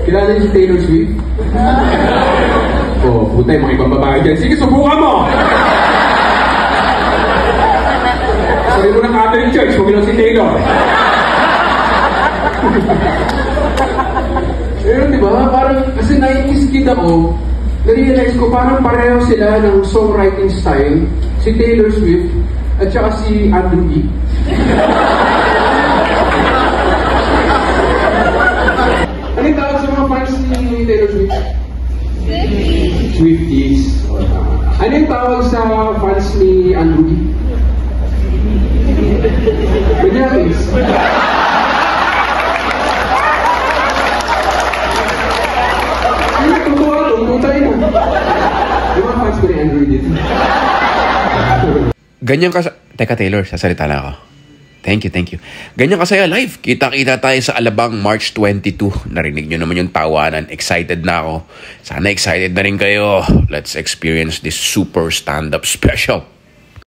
Kilala niyo si Taylor Swift? Oh, puta yung mga ibang babae dyan. Sige, subukan mo! Sabi mo ng Catholic Church, huwag lang si Taylor. Pero diba, parang, kasi 90s kid ako, na-realize ko parang pareho sila ng songwriting style, si Taylor Swift, at saka si Andrew E. Ano yung tawag sa mga fans ni Taylor Swift? Swifties. Ano yung tawag sa fans ni Andrew E? Maniacs. Totoo ito, putay mo. Yung mga fans ko ni Andrew dito. Ganyan ka sa... Teka, Taylor, sasalita lang ako. Thank you. Ganyan kasaya live. Kita-kita tayo sa Alabang March 22. Narinig nyo naman yung tawanan. Excited na ako. Sana excited na rin kayo. Let's experience this super stand-up special.